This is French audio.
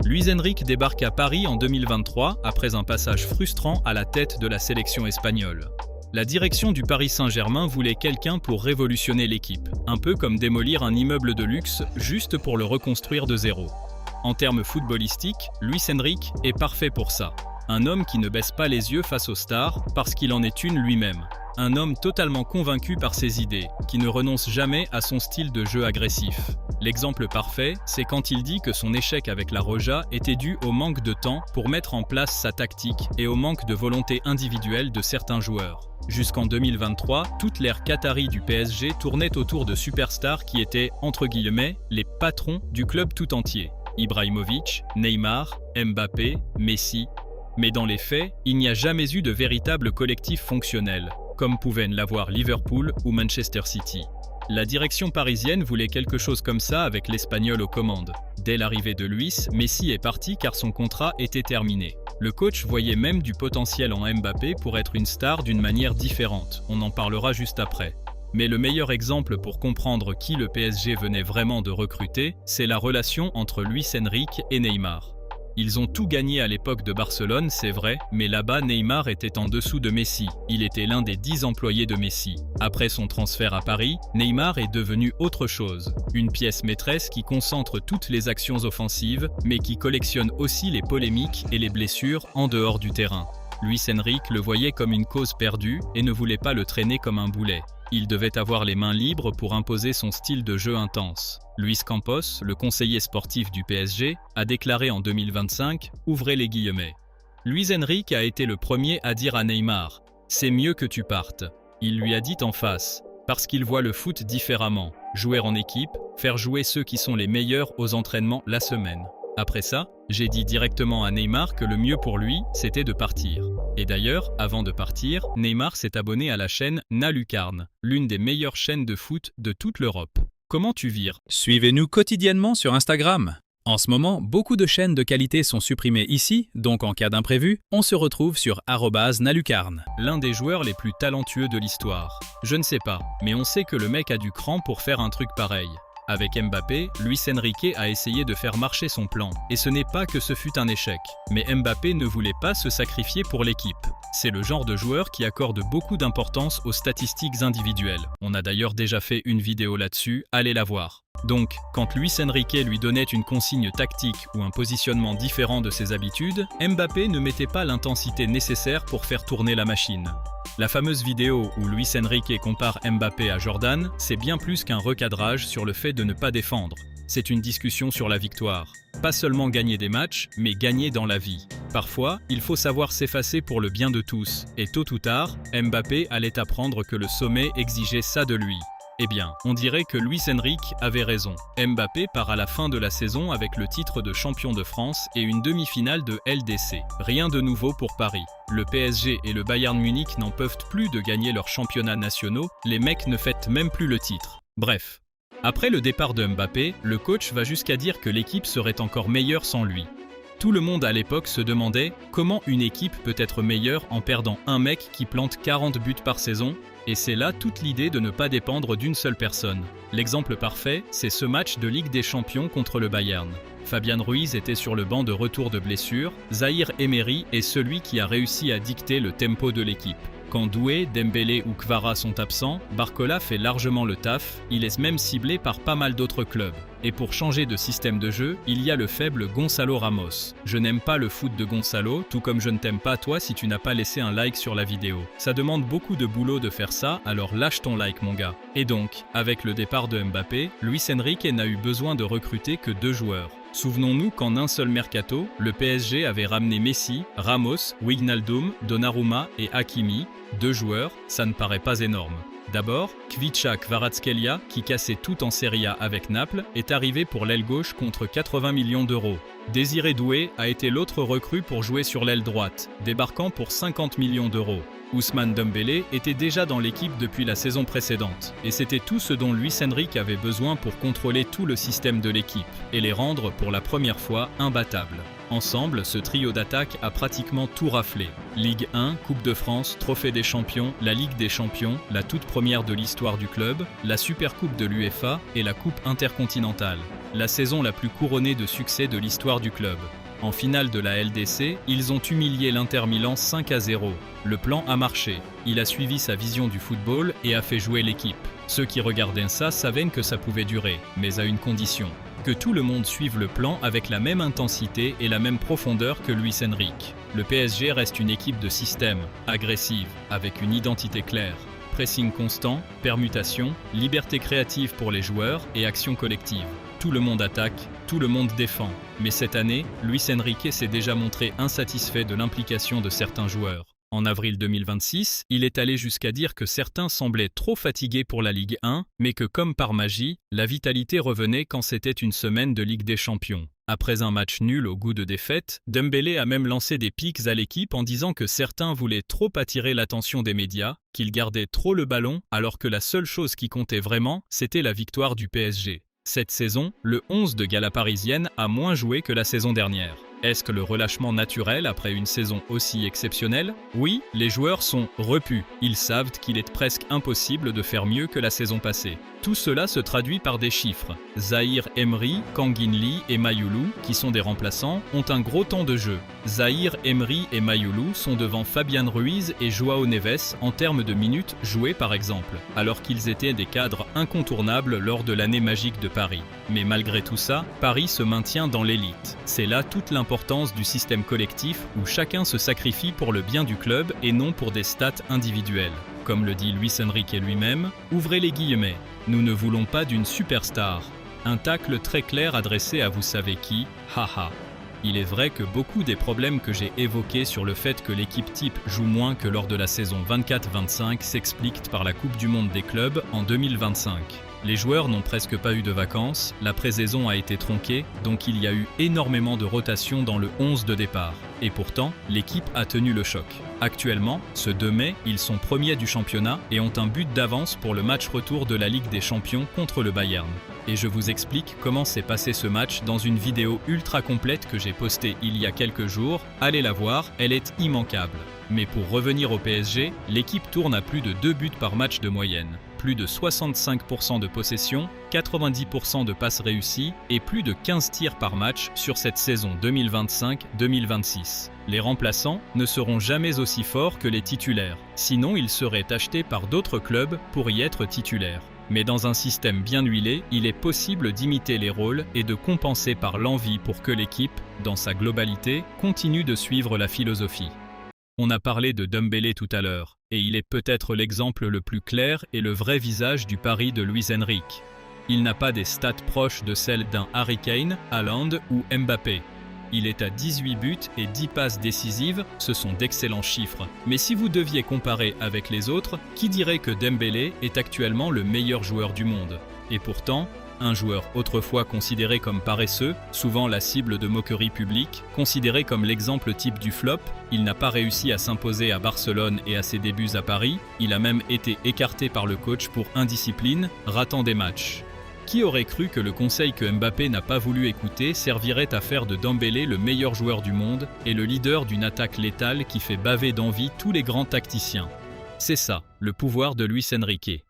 Luis Enrique débarque à Paris en 2023 après un passage frustrant à la tête de la sélection espagnole. La direction du Paris Saint-Germain voulait quelqu'un pour révolutionner l'équipe, un peu comme démolir un immeuble de luxe juste pour le reconstruire de zéro. En termes footballistiques, Luis Enrique est parfait pour ça. Un homme qui ne baisse pas les yeux face aux stars parce qu'il en est une lui-même. Un homme totalement convaincu par ses idées, qui ne renonce jamais à son style de jeu agressif. L'exemple parfait, c'est quand il dit que son échec avec la Roja était dû au manque de temps pour mettre en place sa tactique et au manque de volonté individuelle de certains joueurs. Jusqu'en 2023, toute l'ère qatari du PSG tournait autour de superstars qui étaient, entre guillemets, les patrons du club tout entier. Ibrahimovic, Neymar, Mbappé, Messi. Mais dans les faits, il n'y a jamais eu de véritable collectif fonctionnel, comme pouvaient l'avoir Liverpool ou Manchester City. La direction parisienne voulait quelque chose comme ça avec l'Espagnol aux commandes. Dès l'arrivée de Luis, Messi est parti car son contrat était terminé. Le coach voyait même du potentiel en Mbappé pour être une star d'une manière différente, on en parlera juste après. Mais le meilleur exemple pour comprendre qui le PSG venait vraiment de recruter, c'est la relation entre Luis Enrique et Neymar. Ils ont tout gagné à l'époque de Barcelone, c'est vrai, mais là-bas Neymar était en dessous de Messi. Il était l'un des 10 employés de Messi. Après son transfert à Paris, Neymar est devenu autre chose. Une pièce maîtresse qui concentre toutes les actions offensives, mais qui collectionne aussi les polémiques et les blessures en dehors du terrain. Luis Enrique le voyait comme une cause perdue et ne voulait pas le traîner comme un boulet. Il devait avoir les mains libres pour imposer son style de jeu intense. Luis Campos, le conseiller sportif du PSG, a déclaré en 2025, ouvrez les guillemets. Luis Enrique a été le premier à dire à Neymar « C'est mieux que tu partes ». Il lui a dit en face, parce qu'il voit le foot différemment, jouer en équipe, faire jouer ceux qui sont les meilleurs aux entraînements la semaine. Après ça, j'ai dit directement à Neymar que le mieux pour lui, c'était de partir. Et d'ailleurs, avant de partir, Neymar s'est abonné à la chaîne Nalucarne, l'une des meilleures chaînes de foot de toute l'Europe. Comment tu vires? Suivez-nous quotidiennement sur Instagram. En ce moment, beaucoup de chaînes de qualité sont supprimées ici, donc en cas d'imprévu, on se retrouve sur @nalucarne. L'un des joueurs les plus talentueux de l'histoire. Je ne sais pas, mais on sait que le mec a du cran pour faire un truc pareil. Avec Mbappé, Luis Enrique a essayé de faire marcher son plan, et ce n'est pas que ce fut un échec. Mais Mbappé ne voulait pas se sacrifier pour l'équipe. C'est le genre de joueur qui accorde beaucoup d'importance aux statistiques individuelles. On a d'ailleurs déjà fait une vidéo là-dessus, allez la voir. Donc, quand Luis Enrique lui donnait une consigne tactique ou un positionnement différent de ses habitudes, Mbappé ne mettait pas l'intensité nécessaire pour faire tourner la machine. La fameuse vidéo où Luis Enrique compare Mbappé à Jordan, c'est bien plus qu'un recadrage sur le fait de ne pas défendre. C'est une discussion sur la victoire. Pas seulement gagner des matchs, mais gagner dans la vie. Parfois, il faut savoir s'effacer pour le bien de tous, et tôt ou tard, Mbappé allait apprendre que le sommet exigeait ça de lui. Eh bien, on dirait que Luis Enrique avait raison. Mbappé part à la fin de la saison avec le titre de champion de France et une demi-finale de LDC. Rien de nouveau pour Paris. Le PSG et le Bayern Munich n'en peuvent plus de gagner leurs championnats nationaux, les mecs ne fêtent même plus le titre. Bref. Après le départ de Mbappé, le coach va jusqu'à dire que l'équipe serait encore meilleure sans lui. Tout le monde à l'époque se demandait comment une équipe peut être meilleure en perdant un mec qui plante 40 buts par saison. Et c'est là toute l'idée de ne pas dépendre d'une seule personne. L'exemple parfait, c'est ce match de Ligue des Champions contre le Bayern. Fabian Ruiz était sur le banc de retour de blessure, Zahir Emery est celui qui a réussi à dicter le tempo de l'équipe. Quand Doué, Dembélé ou Kvara sont absents, Barcola fait largement le taf, il est même ciblé par pas mal d'autres clubs. Et pour changer de système de jeu, il y a le faible Gonçalo Ramos. Je n'aime pas le foot de Gonçalo, tout comme je ne t'aime pas toi si tu n'as pas laissé un like sur la vidéo. Ça demande beaucoup de boulot de faire ça, alors lâche ton like mon gars. Et donc, avec le départ de Mbappé, Luis Enrique n'a eu besoin de recruter que 2 joueurs. Souvenons-nous qu'en un seul mercato, le PSG avait ramené Messi, Ramos, Wijnaldum, Donnarumma et Hakimi. 2 joueurs, ça ne paraît pas énorme. D'abord, Kvicha Kvaratskhelia, qui cassait tout en Serie A avec Naples, est arrivé pour l'aile gauche contre 80 millions d'euros. Désiré Doué a été l'autre recrue pour jouer sur l'aile droite, débarquant pour 50 millions d'euros. Ousmane Dembélé était déjà dans l'équipe depuis la saison précédente, et c'était tout ce dont Luis Enrique avait besoin pour contrôler tout le système de l'équipe, et les rendre pour la première fois imbattables. Ensemble, ce trio d'attaque a pratiquement tout raflé. Ligue 1, Coupe de France, Trophée des Champions, la Ligue des Champions, la toute première de l'histoire du club, la Supercoupe de l'UEFA et la Coupe intercontinentale. la saison la plus couronnée de succès de l'histoire du club. En finale de la LDC, ils ont humilié l'Inter Milan 5-0. Le plan a marché. Il a suivi sa vision du football et a fait jouer l'équipe. Ceux qui regardaient ça savaient que ça pouvait durer, mais à une condition. Que tout le monde suive le plan avec la même intensité et la même profondeur que Luis Enrique. Le PSG reste une équipe de système, agressive, avec une identité claire. Pressing constant, permutation, liberté créative pour les joueurs et action collective. Tout le monde attaque, tout le monde défend. Mais cette année, Luis Enrique s'est déjà montré insatisfait de l'implication de certains joueurs. En avril 2026, il est allé jusqu'à dire que certains semblaient trop fatigués pour la Ligue 1, mais que comme par magie, la vitalité revenait quand c'était une semaine de Ligue des Champions. Après un match nul au goût de défaite, Dembélé a même lancé des pics à l'équipe en disant que certains voulaient trop attirer l'attention des médias, qu'ils gardaient trop le ballon alors que la seule chose qui comptait vraiment, c'était la victoire du PSG. Cette saison, le 11 de Gala parisienne a moins joué que la saison dernière. Est-ce que le relâchement naturel après une saison aussi exceptionnelle? Oui, les joueurs sont repus. Ils savent qu'il est presque impossible de faire mieux que la saison passée. Tout cela se traduit par des chiffres. Zahir Emery, Kangin Lee et Mayoulou, qui sont des remplaçants, ont un gros temps de jeu. Zahir Emery et Mayoulou sont devant Fabian Ruiz et Joao Neves en termes de minutes jouées par exemple, alors qu'ils étaient des cadres incontournables lors de l'année magique de Paris. Mais malgré tout ça, Paris se maintient dans l'élite. C'est là toute l'importance du système collectif où chacun se sacrifie pour le bien du club et non pour des stats individuelles. Comme le dit Luis Enrique lui-même, ouvrez les guillemets, nous ne voulons pas d'une superstar. Un tacle très clair adressé à vous savez qui, haha. Il est vrai que beaucoup des problèmes que j'ai évoqués sur le fait que l'équipe type joue moins que lors de la saison 24-25 s'expliquent par la Coupe du Monde des clubs en 2025. Les joueurs n'ont presque pas eu de vacances, la pré-saison a été tronquée, donc il y a eu énormément de rotation dans le 11 de départ. Et pourtant, l'équipe a tenu le choc. Actuellement, ce 2 mai, ils sont premiers du championnat et ont un but d'avance pour le match retour de la Ligue des Champions contre le Bayern. Et je vous explique comment s'est passé ce match dans une vidéo ultra complète que j'ai postée il y a quelques jours. Allez la voir, elle est immanquable. Mais pour revenir au PSG, l'équipe tourne à plus de 2 buts par match de moyenne. Plus de 65% de possession, 90% de passes réussies et plus de 15 tirs par match sur cette saison 2025-2026. Les remplaçants ne seront jamais aussi forts que les titulaires, sinon ils seraient achetés par d'autres clubs pour y être titulaires. Mais dans un système bien huilé, il est possible d'imiter les rôles et de compenser par l'envie pour que l'équipe, dans sa globalité, continue de suivre la philosophie. On a parlé de Dembélé tout à l'heure, et il est peut-être l'exemple le plus clair et le vrai visage du pari de Luis Enrique. Il n'a pas des stats proches de celles d'un Harry Kane, Haaland ou Mbappé. Il est à 18 buts et 10 passes décisives, ce sont d'excellents chiffres. Mais si vous deviez comparer avec les autres, qui dirait que Dembélé est actuellement le meilleur joueur du monde? Et pourtant, un joueur autrefois considéré comme paresseux, souvent la cible de moqueries publiques, considéré comme l'exemple type du flop, il n'a pas réussi à s'imposer à Barcelone et à ses débuts à Paris, il a même été écarté par le coach pour indiscipline, ratant des matchs. Qui aurait cru que le conseil que Mbappé n'a pas voulu écouter servirait à faire de Dembélé le meilleur joueur du monde et le leader d'une attaque létale qui fait baver d'envie tous les grands tacticiens? C'est ça, le pouvoir de Luis Enrique.